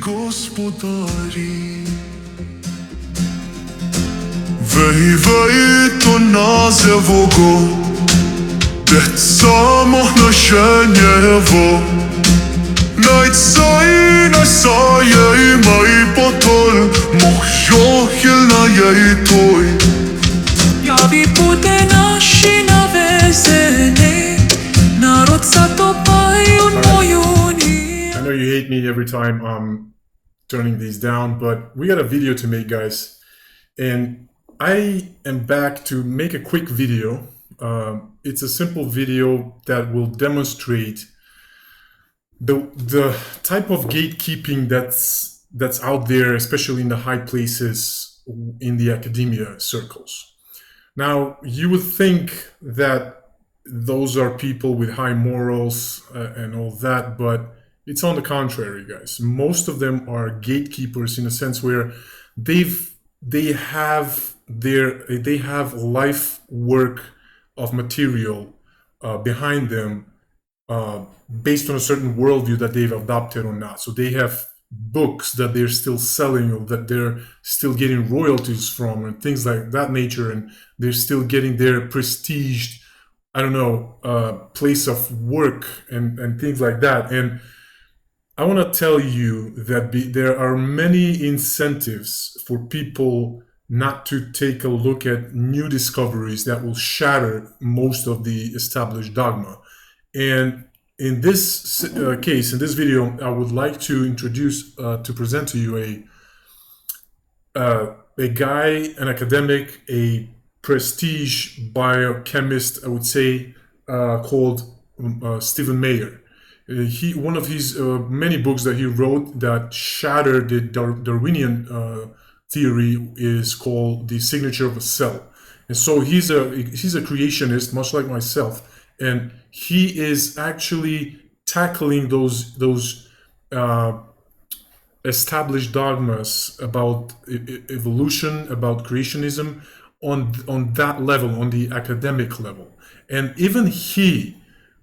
господарі. Виявляє то називого, де самогношенєво. Найцай, найсає май потоль, мох йохільна є той. Javi буде наші навезені, народ затопають мою ні. I know you hate me every time I'm turning these down, but we got a video to make, guys. And I am back to make a quick video. It's a simple video that will demonstrate the type of gatekeeping that's out there, especially in the high places in the academia circles. Now, you would think that those are people with high morals and all that, but it's on the contrary, guys. Most of them are gatekeepers in a sense where they have life work of material behind them based on a certain worldview that they've adopted or not. So they have books that they're still selling or that they're still getting royalties from and things like that nature, and they're still getting their prestiged, I don't know, place of work and things like that. And I want to tell you that there are many incentives for people not to take a look at new discoveries that will shatter most of the established dogma. And in this case, in this video, I would like to introduce, to present to you a guy, an academic, a prestige biochemist, I would say, called Stephen Meyer. One of his many books that he wrote that shattered the Darwinian theory is called The Signature of a Cell. And so he's a creationist, much like myself. And he is actually tackling those established dogmas about evolution, about creationism on that level, on the academic level. And even he,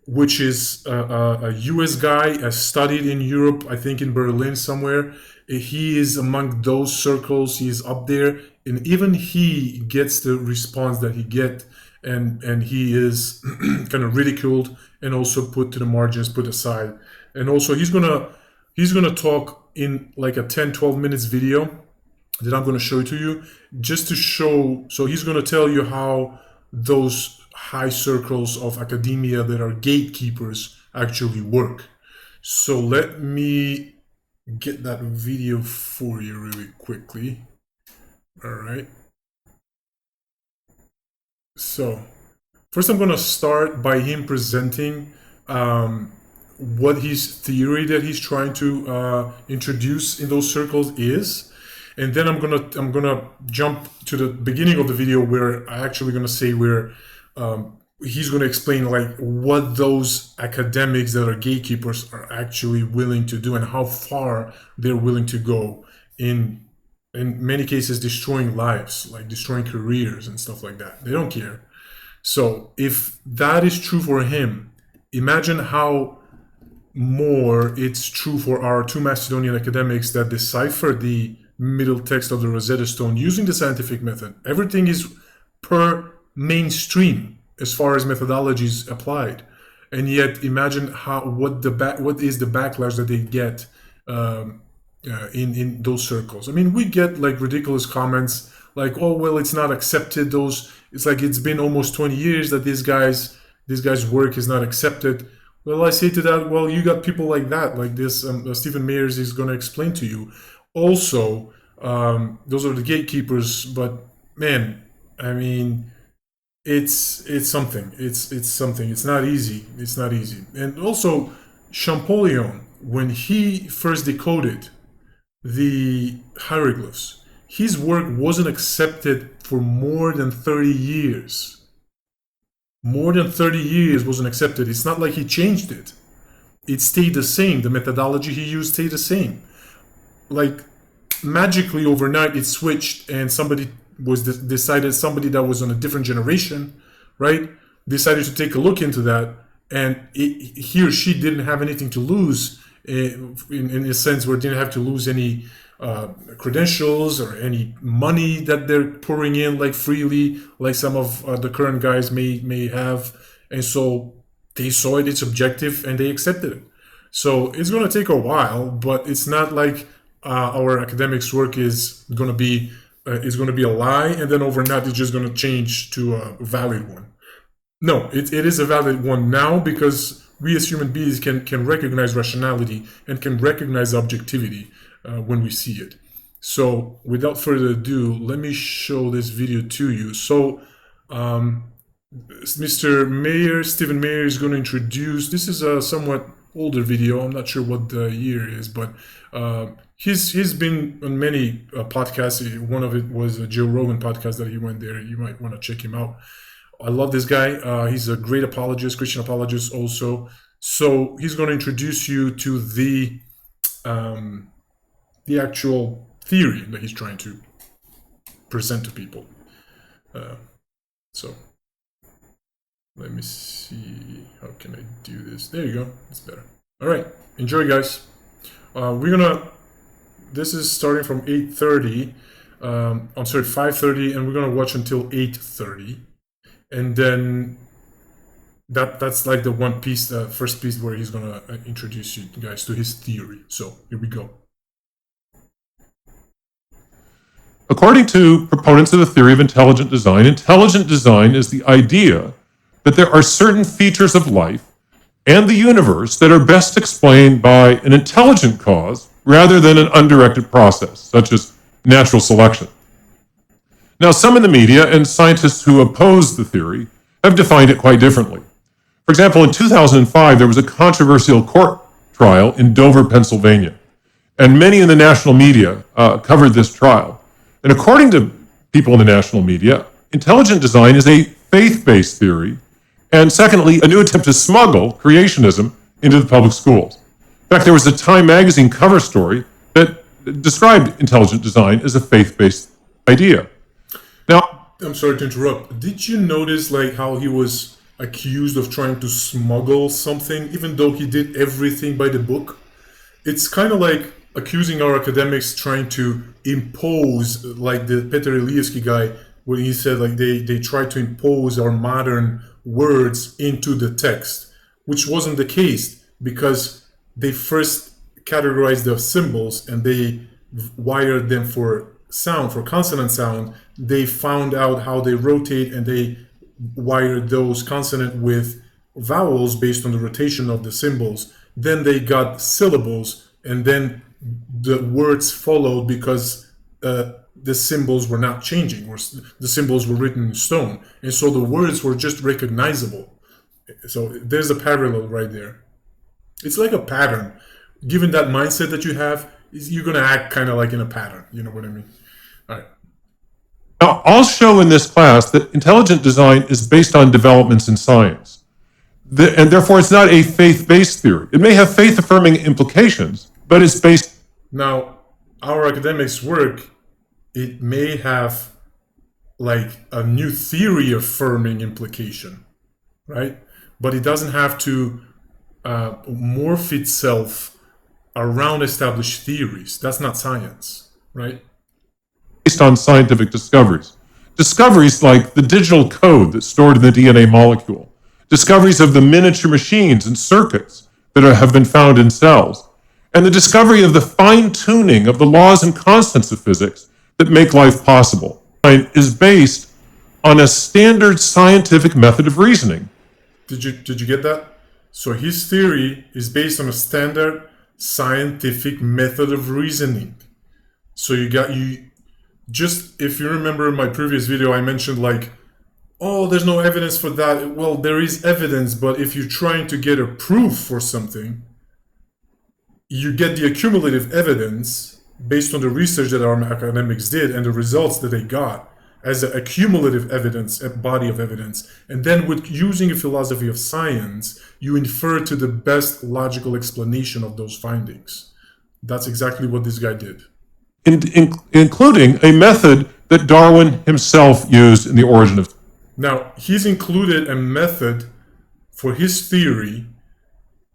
which is a US guy, has studied in Europe, I think in Berlin somewhere, he is among those circles, he is up there, and even he gets the response that he gets. And he is kind of ridiculed and also put to the margins, put aside. And also he's gonna talk in like a 10-12 minutes video that I'm gonna show to you, just to show. So he's gonna tell you how those high circles of academia that are gatekeepers actually work. So let me get that video for you really quickly. All right. So, first I'm going to start by him presenting what his theory that he's trying to introduce in those circles is, and then I'm gonna jump to the beginning of the video where I'm actually going to say where he's going to explain like what those academics that are gatekeepers are actually willing to do and how far they're willing to go in many cases destroying lives, like destroying careers and stuff like that. They don't care. So if that is true for him, imagine how more it's true for our two Macedonian academics that deciphered the middle text of the Rosetta Stone using the scientific method. Everything is per mainstream as far as methodologies applied. And yet imagine what is the backlash that they get in those circles. I mean, we get like ridiculous comments like, oh well, it's not accepted. It's like it's been almost 20 years that this guy's work is not accepted. Well, I say to that, well, you got people like that, like this Stephen Meyer is going to explain to you. Also, those are the gatekeepers, but man, I mean, it's something. It's something. It's not easy. It's not easy. And also, Champollion, when he first decoded the hieroglyphs, his work wasn't accepted for more than 30 years. More than 30 years wasn't accepted. It's not like he changed it. It stayed the same. The methodology he used stayed the same. Like magically overnight it switched and somebody that was on a different generation, right, decided to take a look into that and he or she didn't have anything to lose in a sense where they didn't have to lose any credentials or any money that they're pouring in like freely, like some of the current guys may have. And so they saw it, it's objective, and they accepted it. So it's going to take a while, but it's not like our academics work is going to be a lie, and then overnight it's just going to change to a valid one. No, it is a valid one now because we as human beings can recognize rationality and can recognize objectivity when we see it. So without further ado, let me show this video to you. So Mr. Meyer, Stephen Meyer, is going to introduce, this is a somewhat older video, I'm not sure what the year is, but he's been on many podcasts. One of it was a Joe Rogan podcast that he went there. You might want to check him out. I love this guy. He's a great apologist, Christian apologist also. So he's going to introduce you to the actual theory that he's trying to present to people. So let me see, how can I do this? There you go, it's better. All right, enjoy guys. This is starting from 8:30, 5:30, and we're gonna watch until 8:30. And then that's like the one piece, the first piece where he's gonna introduce you guys to his theory. So here we go. According to proponents of the theory of intelligent design is the idea that there are certain features of life and the universe that are best explained by an intelligent cause rather than an undirected process, such as natural selection. Now, some in the media and scientists who oppose the theory have defined it quite differently. For example, in 2005, there was a controversial court trial in Dover, Pennsylvania, and many in the national media covered this trial. And according to people in the national media, intelligent design is a faith-based theory, and secondly, a new attempt to smuggle creationism into the public schools. In fact, there was a Time magazine cover story that described intelligent design as a faith-based idea. Now, I'm sorry to interrupt. Did you notice like how he was accused of trying to smuggle something, even though he did everything by the book? It's kind of like accusing our academics trying to impose, like the Peter Ilievsky guy, when he said like they try to impose our modern words into the text, which wasn't the case because they first categorized the symbols and they wired them for sound, for consonant sound. They found out how they rotate and they wired those consonant with vowels based on the rotation of the symbols. Then they got syllables, and then the words followed because the symbols were not changing, or the symbols were written in stone, and so the words were just recognizable. So there's a parallel right there. It's like a pattern. Given that mindset that you have, you're going to act kind of like in a pattern. You know what I mean? All right. Now, I'll show in this class that intelligent design is based on developments in science. And therefore, it's not a faith-based theory. It may have faith-affirming implications, but it's based... Now, our academics' work, it may have like a new theory affirming implication, right? But it doesn't have to morph itself around established theories. That's not science, right? Based on scientific discoveries. Discoveries like the digital code that's stored in the DNA molecule. Discoveries of the miniature machines and circuits that have been found in cells. And the discovery of the fine-tuning of the laws and constants of physics that make life possible. Is based on a standard scientific method of reasoning. Did you get that? So his theory is based on a standard scientific method of reasoning. So just, if you remember in my previous video, I mentioned like, oh, there's no evidence for that. Well, there is evidence, but if you're trying to get a proof for something, you get the accumulative evidence based on the research that our academics did and the results that they got as a cumulative evidence, a body of evidence. And then with using a philosophy of science, you infer to the best logical explanation of those findings. That's exactly what this guy did. Including a method that Darwin himself used in The Origin of... Now, he's included a method for his theory,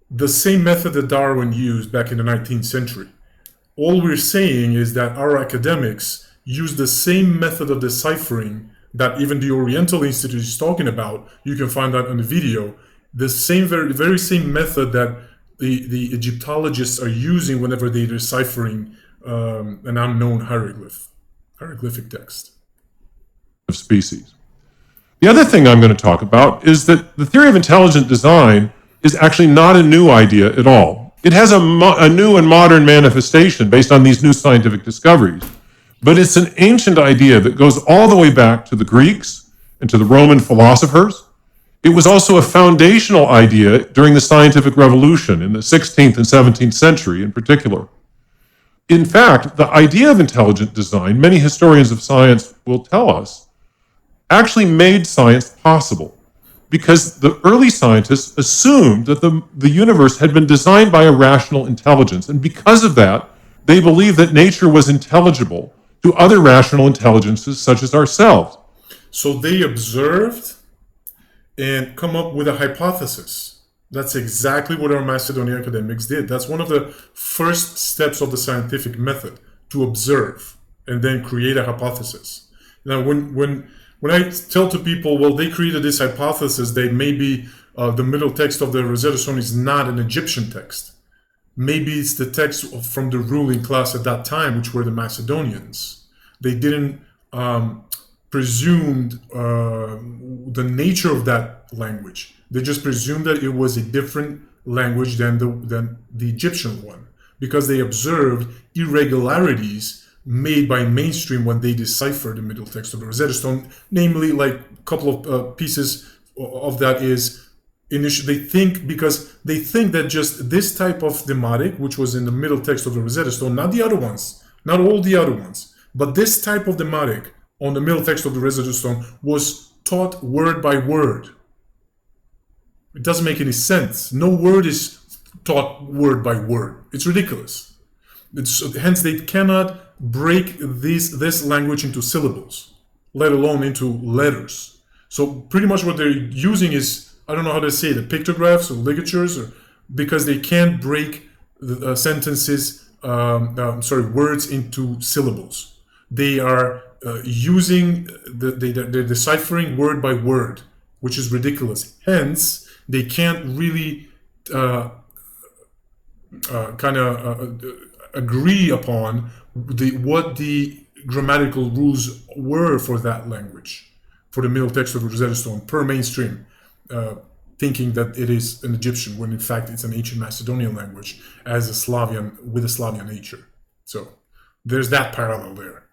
the same method that Darwin used back in the 19th century. All we're saying is that our academics use the same method of deciphering that even the Oriental Institute is talking about. You can find that on the video. The same, very same method that the Egyptologists are using whenever they're deciphering an unknown hieroglyphic text. Of species. The other thing I'm going to talk about is that the theory of intelligent design is actually not a new idea at all. It has a new and modern manifestation based on these new scientific discoveries, but it's an ancient idea that goes all the way back to the Greeks and to the Roman philosophers. It was also a foundational idea during the scientific revolution in the 16th and 17th century in particular. In fact, the idea of intelligent design, many historians of science will tell us, actually made science possible, because the early scientists assumed that the universe had been designed by a rational intelligence, and because of that, they believed that nature was intelligible to other rational intelligences such as ourselves. So they observed and come up with a hypothesis. That's exactly what our Macedonian academics did. That's one of the first steps of the scientific method, to observe and then create a hypothesis. Now, when I tell to people, well, they created this hypothesis that maybe the middle text of the Rosetta Stone is not an Egyptian text. Maybe it's the text from the ruling class at that time, which were the Macedonians. They didn't presume the nature of that language. They just presumed that it was a different language than the Egyptian one, because they observed irregularities made by mainstream when they deciphered the middle text of the Rosetta Stone. Namely, like a couple of pieces of that is, initially they think that just this type of demotic, which was in the middle text of the Rosetta Stone, not the other ones, not all the other ones, but this type of demotic on the middle text of the Rosetta Stone was taught word by word. It doesn't make any sense. No word is taught word by word. It's ridiculous. Hence, they cannot break this language into syllables, let alone into letters. So pretty much what they're using is, I don't know how to say it, pictographs or ligatures, because they can't break the words into syllables. They are they're deciphering word by word, which is ridiculous. Hence, they can't really agree upon what the grammatical rules were for that language, for the middle text of Rosetta Stone, per mainstream, thinking that it is an Egyptian, when in fact it's an ancient Macedonian language as a Slavyan, with a Slavyan nature. So there's that parallel there.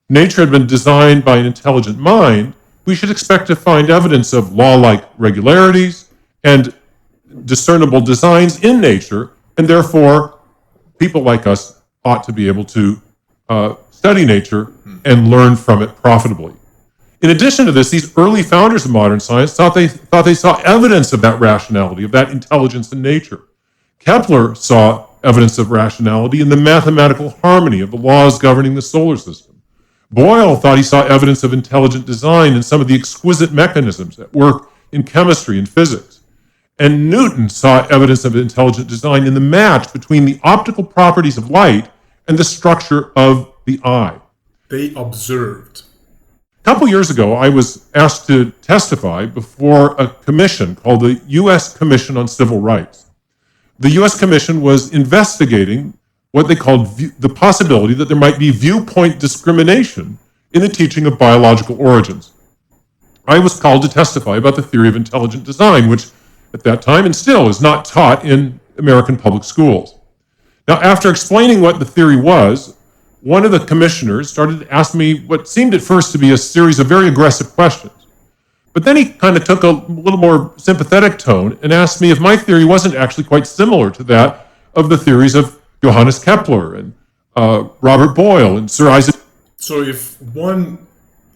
Nature had been designed by an intelligent mind. We should expect to find evidence of law-like regularities and discernible designs in nature, and therefore people like us ought to be able to study nature and learn from it profitably. In addition to this, these early founders of modern science thought they saw evidence of that rationality, of that intelligence in nature. Kepler saw evidence of rationality in the mathematical harmony of the laws governing the solar system. Boyle thought he saw evidence of intelligent design in some of the exquisite mechanisms at work in chemistry and physics. And Newton saw evidence of intelligent design in the match between the optical properties of light and the structure of the eye. They observed. A couple years ago, I was asked to testify before a commission called the U.S. Commission on Civil Rights. The U.S. Commission was investigating what they called the possibility that there might be viewpoint discrimination in the teaching of biological origins. I was called to testify about the theory of intelligent design, which at that time and still is not taught in American public schools. Now, after explaining what the theory was, one of the commissioners started to ask me what seemed at first to be a series of very aggressive questions. But then he kind of took a little more sympathetic tone and asked me if my theory wasn't actually quite similar to that of the theories of Johannes Kepler and Robert Boyle and Sir Isaac. So if one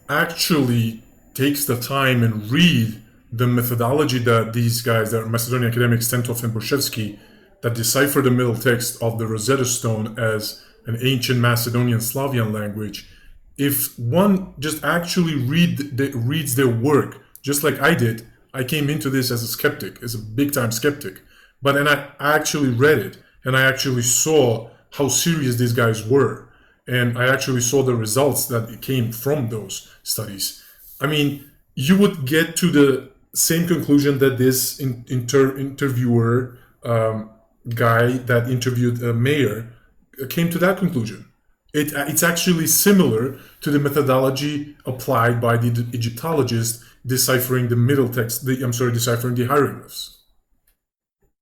actually takes the time and read the methodology that these guys, that are Macedonian academics, Tentov and Boshevski, that decipher the middle text of the Rosetta Stone as an ancient Macedonian Slavyan language, if one just actually reads their work, just like I did, I came into this as a skeptic, as a big-time skeptic. But then I actually read it, and I actually saw how serious these guys were. And I actually saw the results that came from those studies. I mean, you would get to the same conclusion that this interviewer guy that interviewed Meyer came to that conclusion. It's actually similar to the methodology applied by the Egyptologist deciphering the middle text, deciphering the hieroglyphs.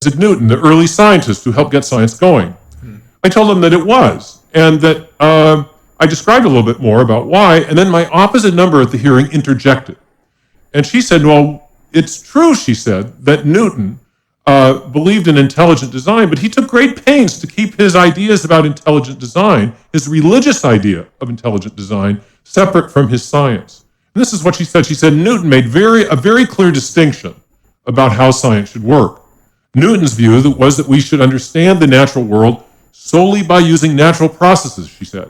Isaac Newton, the early scientist who helped get science going. I told him that it was, and that I described a little bit more about why, and then my opposite number at the hearing interjected. And she said, well, it's true, she said, that Newton believed in intelligent design, but he took great pains to keep his ideas about intelligent design, his religious idea of intelligent design, separate from his science. And this is what she said. She said Newton made a very clear distinction about how science should work. Newton's view was that we should understand the natural world solely by using natural processes, she said.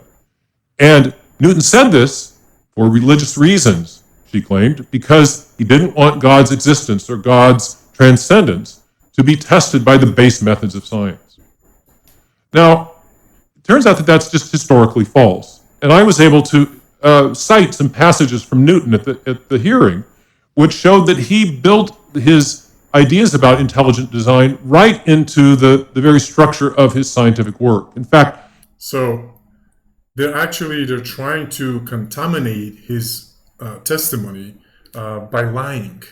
And Newton said this for religious reasons, she claimed, because he didn't want God's existence or God's transcendence to be tested by the base methods of science. Now, it turns out that that's just historically false. And I was able to cite some passages from Newton at the hearing, which showed that he built his ideas about intelligent design right into the very structure of his scientific work. In fact, so they're trying to contaminate his testimony by lying,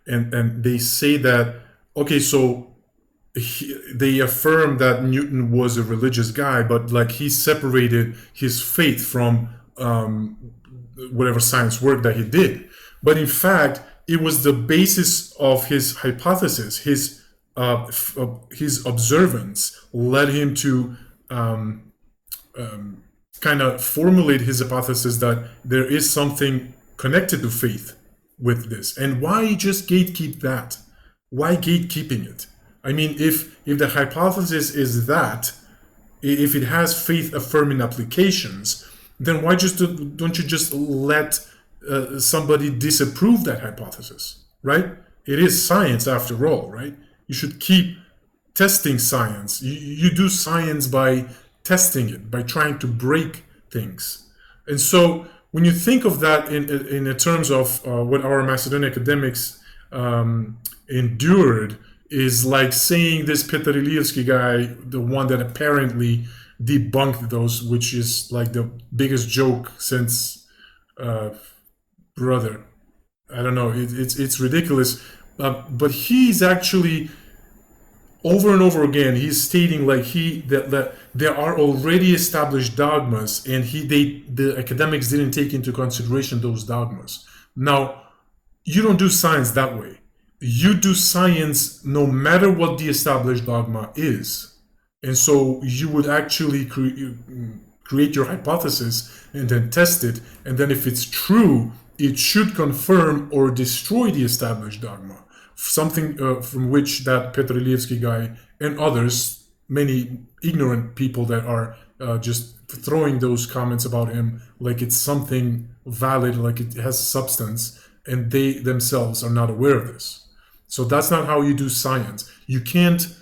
and they say that, okay, so they affirm that Newton was a religious guy, but like he separated his faith from whatever science work that he did. But in fact, it was the basis of his hypothesis. His observance led him to kind of formulate his hypothesis that there is something connected to faith with this. And why just gatekeep that? Why gatekeeping it? I mean, if the hypothesis is that, if it has faith affirming applications, then why don't you just let somebody disapprove that hypothesis, right? It is science after all, right? You should keep testing science. You do science by testing it, by trying to break things. And so when you think of that in terms of what our Macedonian academics endured, is like saying this Petriljevsky guy, the one that apparently debunked those, which is like the biggest joke since brother. I don't know. It's ridiculous. But he's actually over and over again, he's stating like that there are already established dogmas, and the academics didn't take into consideration those dogmas. Now, you don't do science that way. You do science no matter what the established dogma is. And so you would actually create your hypothesis and then test it. And then if it's true, it should confirm or destroy the established dogma. Something from which that Petriljevsky guy and others, many ignorant people that are just throwing those comments about him like it's something valid, like it has substance, and they themselves are not aware of this. So that's not how you do science. You can't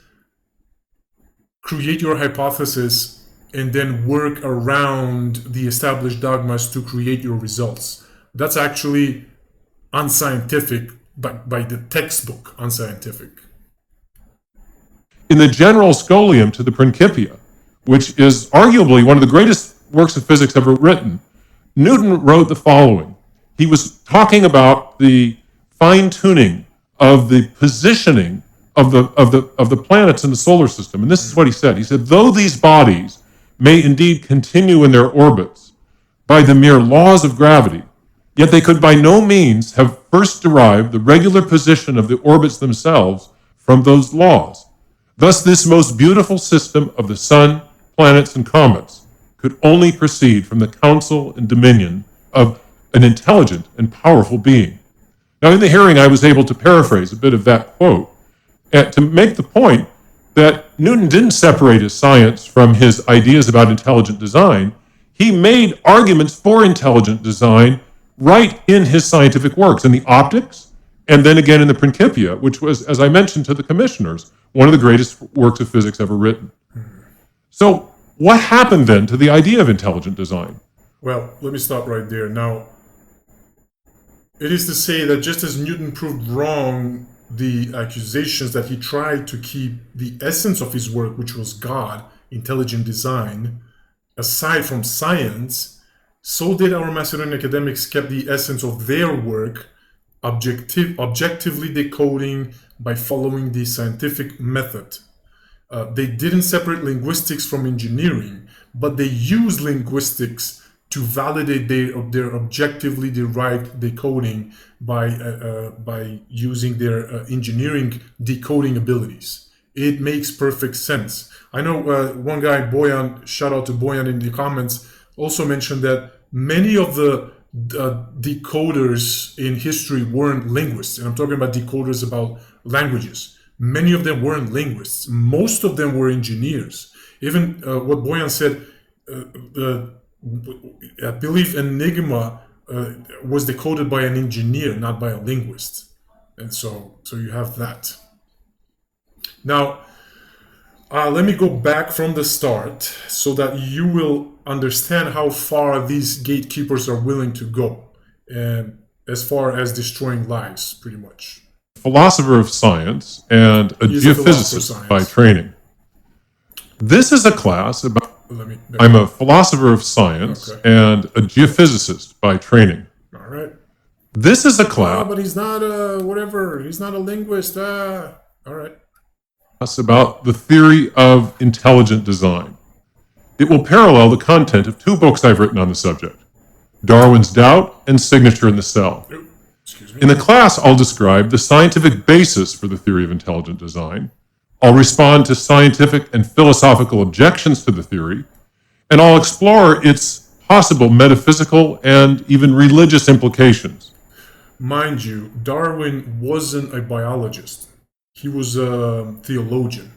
create your hypothesis and then work around the established dogmas to create your results. That's actually unscientific, but by the textbook, unscientific. In the General Scholium to the Principia, which is arguably one of the greatest works of physics ever written, Newton wrote the following. He was talking about the fine-tuning of the positioning of the planets in the solar system. And this is what he said. He said, though these bodies may indeed continue in their orbits by the mere laws of gravity, yet they could by no means have first derived the regular position of the orbits themselves from those laws. Thus, this most beautiful system of the sun, planets, and comets could only proceed from the counsel and dominion of an intelligent and powerful being. Now, in the hearing, I was able to paraphrase a bit of that quote to make the point that Newton didn't separate his science from his ideas about intelligent design. He made arguments for intelligent design right in his scientific works, in the optics, and then again in the Principia, which was, as I mentioned to the commissioners, one of the greatest works of physics ever written. So what happened then to the idea of intelligent design? Well, let me stop right there. Now, it is to say that just as Newton proved wrong the accusations that he tried to keep the essence of his work, which was God, intelligent design, aside from science, so did our Macedonian academics kept the essence of their work objectively decoding by following the scientific method. They didn't separate linguistics from engineering, but they used linguistics to validate their objectively derived decoding by using their engineering decoding abilities. It makes perfect sense. I know one guy, Boyan, shout out to Boyan in the comments, also mentioned that many of the decoders in history weren't linguists, and I'm talking about decoders about languages. Many of them weren't linguists. Most of them were engineers. Even what Boyan said, I believe Enigma was decoded by an engineer, not by a linguist. And so you have that. Now, let me go back from the start so that you will understand how far these gatekeepers are willing to go, and as far as destroying lives, pretty much. Philosopher of science and a geophysicist by training. This is a class about... I'm a philosopher of science and a geophysicist by training. All right. This is a class... but he's not a whatever. He's not a linguist. All right. About the theory of intelligent design. It will parallel the content of two books I've written on the subject, Darwin's Doubt and Signature in the Cell. In the class, I'll describe the scientific basis for the theory of intelligent design. I'll respond to scientific and philosophical objections to the theory, and I'll explore its possible metaphysical and even religious implications. Mind you, Darwin wasn't a biologist. He was a theologian.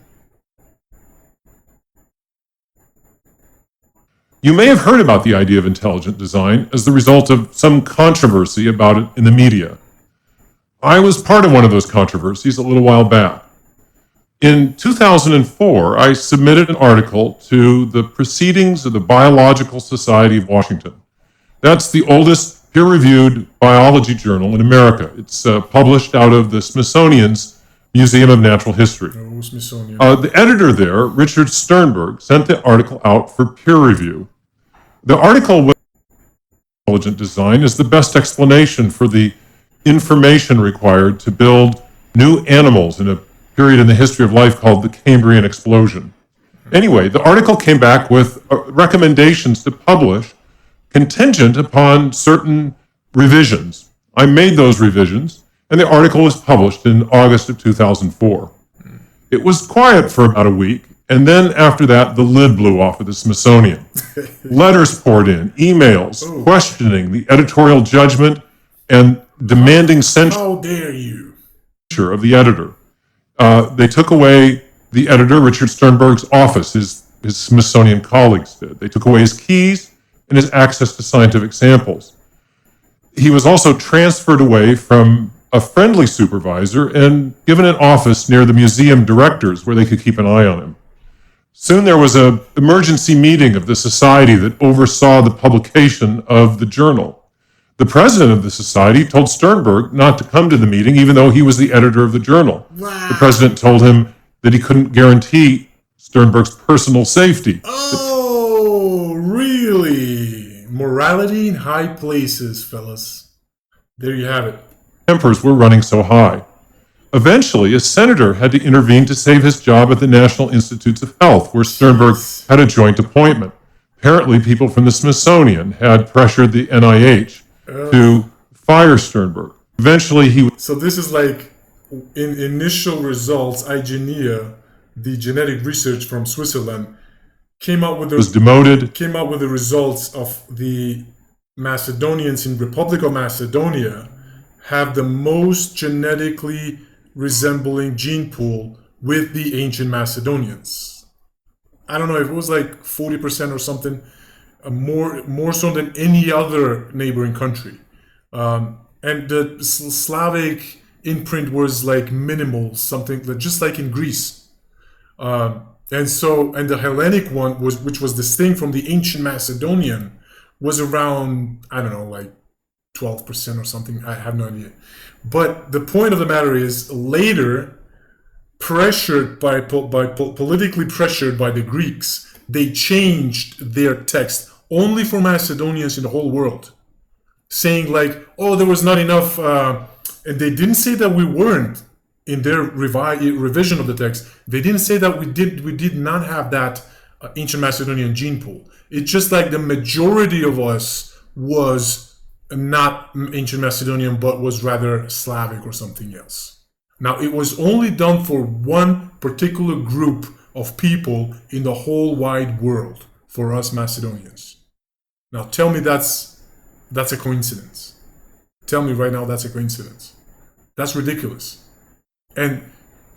You may have heard about the idea of intelligent design as the result of some controversy about it in the media. I was part of one of those controversies a little while back. In 2004, I submitted an article to the Proceedings of the Biological Society of Washington. That's the oldest peer-reviewed biology journal in America. It's published out of the Smithsonian's Museum of Natural History. Oh, Smithsonian. The editor there, Richard Sternberg, sent the article out for peer review. The article with intelligent design is the best explanation for the information required to build new animals in a period in the history of life called the Cambrian explosion. Anyway, the article came back with recommendations to publish contingent upon certain revisions. I made those revisions, and the article was published in August of 2004. It was quiet for about a week, and then after that, the lid blew off of the Smithsonian. Letters poured in, emails, questioning the editorial judgment and demanding censure. How dare you? Of the editor. They took away the editor, Richard Sternberg's office, his Smithsonian colleagues did. They took away his keys and his access to scientific samples. He was also transferred away from a friendly supervisor and given an office near the museum directors where they could keep an eye on him. Soon there was an emergency meeting of the society that oversaw the publication of the journal. The president of the society told Sternberg not to come to the meeting, even though he was the editor of the journal. Wow. The president told him that he couldn't guarantee Sternberg's personal safety. Oh, really? Morality in high places, fellas. There you have it. Tempers were running so high. Eventually, a senator had to intervene to save his job at the National Institutes of Health, where Sternberg had a joint appointment. Apparently, people from the Smithsonian had pressured the NIH to fire Sternberg. Eventually, he... So this is like, in initial results, IGENIA, the genetic research from Switzerland, came out with the results of the Macedonians in Republic of Macedonia have the most genetically resembling gene pool with the ancient Macedonians. I don't know if it was like 40% or something, more so than any other neighboring country. And the Slavic imprint was like minimal, something like, just like in Greece. And the Hellenic one was, which was distinct from the ancient Macedonian, was around, I don't know, like 12% or something. I have no idea. But the point of the matter is, later, politically pressured by the Greeks, they changed their text only for Macedonians in the whole world, saying like, oh, there was not enough, and they didn't say that we weren't in their revision of the text. They didn't say that we did not have that ancient Macedonian gene pool. It's just like the majority of us was not ancient Macedonian, but was rather Slavic or something else. Now, it was only done for one particular group of people in the whole wide world, for us Macedonians. Now, tell me that's a coincidence. Tell me right now that's a coincidence. That's ridiculous. And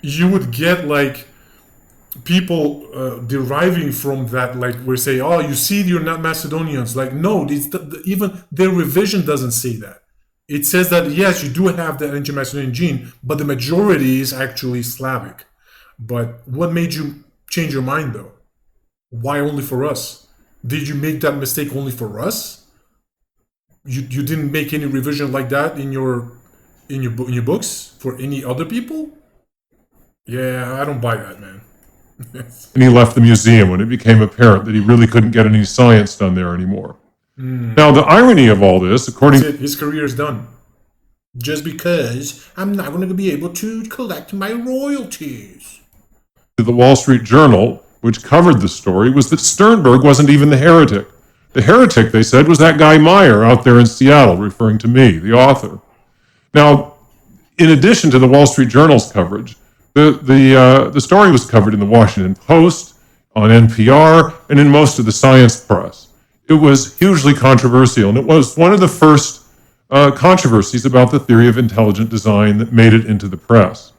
you would get like people deriving from that, like we say, oh, you see, you're not Macedonians. Like, no, even their revision doesn't say that. It says that, yes, you do have the ancient Macedonian gene, but the majority is actually Slavic. But what made you change your mind, though? Why only for us? Did you make that mistake only for us? You didn't make any revision like that in your books for any other people? Yeah, I don't buy that, man. And he left the museum when it became apparent that he really couldn't get any science done there anymore. Now, the irony of all this, according to his career is done. Just because I'm not going to be able to collect my royalties. the Wall Street Journal, which covered the story, was that Sternberg wasn't even the heretic. The heretic, they said, was that guy Meyer out there in Seattle, referring to me, the author. Now, in addition to the Wall Street Journal's coverage, the story was covered in the Washington Post, on NPR, and in most of the science press. It was hugely controversial, and it was one of the first controversies about the theory of intelligent design that made it into the press.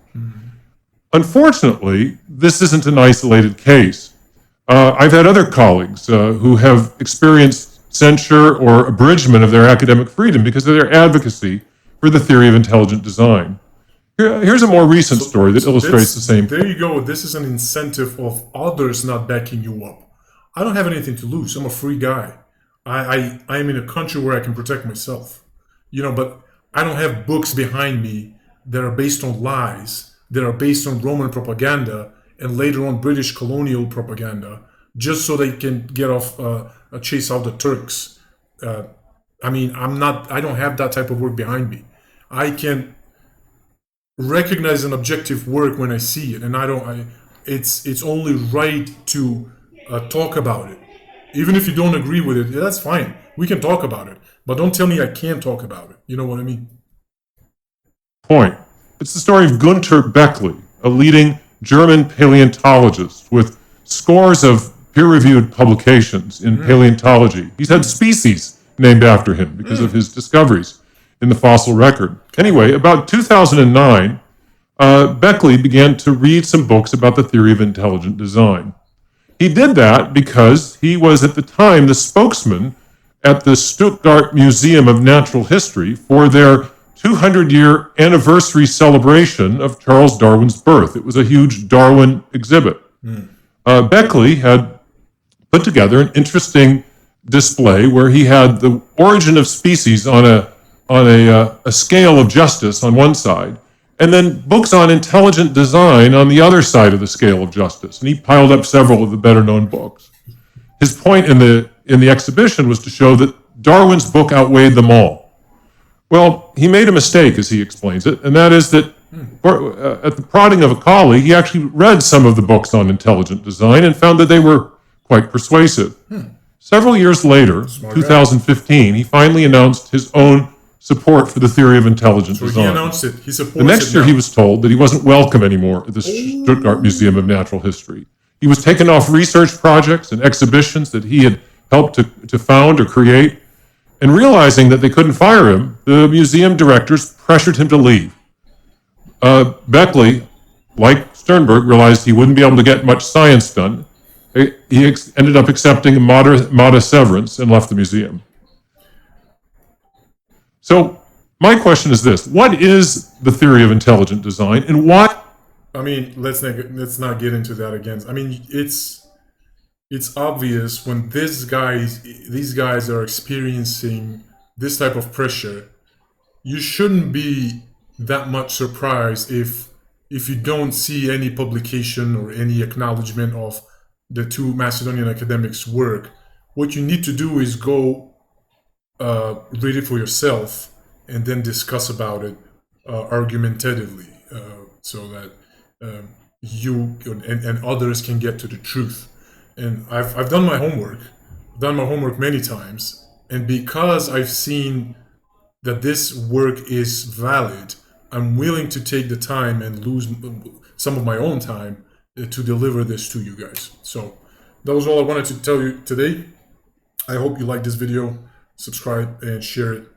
Unfortunately, this isn't an isolated case. I've had other colleagues who have experienced censure or abridgment of their academic freedom because of their advocacy for the theory of intelligent design. Here's a more recent story that illustrates the same. There you go. This is an incentive of others not backing you up. I don't have anything to lose. I'm a free guy. I am in a country where I can protect myself. But I don't have books behind me that are based on lies, that are based on Roman propaganda, and later on British colonial propaganda, just so they can get off, chase out the Turks. I don't have that type of work behind me. I can recognize an objective work when I see it, and it's only right to talk about it. Even if you don't agree with it, that's fine. We can talk about it, but don't tell me I can't talk about it. You know what I mean? Point. It's the story of Gunther Beckley, a leading German paleontologist with scores of peer-reviewed publications in paleontology. He's had species named after him because of his discoveries in the fossil record. Anyway, about 2009, Beckley began to read some books about the theory of intelligent design. He did that because he was at the time the spokesman at the Stuttgart Museum of Natural History for their 200-year anniversary celebration of Charles Darwin's birth. It was a huge Darwin exhibit. Beckley had put together an interesting display where he had the origin of species on a scale of justice on one side, and then books on intelligent design on the other side of the scale of justice. And he piled up several of the better-known books. His point in the exhibition was to show that Darwin's book outweighed them all. Well, he made a mistake, as he explains it, and that is that at the prodding of a colleague, he actually read some of the books on intelligent design and found that they were quite persuasive. Several years later, 2015, he finally announced his own support for the theory of intelligent design. He announced it. He supports it. The next year, he was told that he wasn't welcome anymore at the Stuttgart Museum of Natural History. He was taken off research projects and exhibitions that he had helped to found or create. And realizing that they couldn't fire him, the museum directors pressured him to leave. Beckley, like Sternberg, realized he wouldn't be able to get much science done. He ended up accepting a modest severance and left the museum. So My question is this: what is the theory of intelligent design, and why? I mean, let's not get into that again. I mean, it's obvious when these guys are experiencing this type of pressure. You shouldn't be that much surprised if you don't see any publication or any acknowledgement of the two Macedonian academics' work. What you need to do is go read it for yourself and then discuss about it argumentatively, so that you and others can get to the truth. And I've done my homework. I've done my homework many times, and because I've seen that this work is valid, I'm willing to take the time and lose some of my own time to deliver this to you guys. So that was all I wanted to tell you today. I hope you like this video. Subscribe and share it.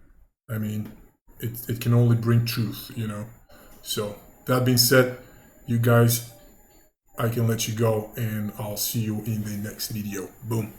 I mean, it can only bring truth, you know. So that being said, you guys, I can let you go, and I'll see you in the next video. Boom.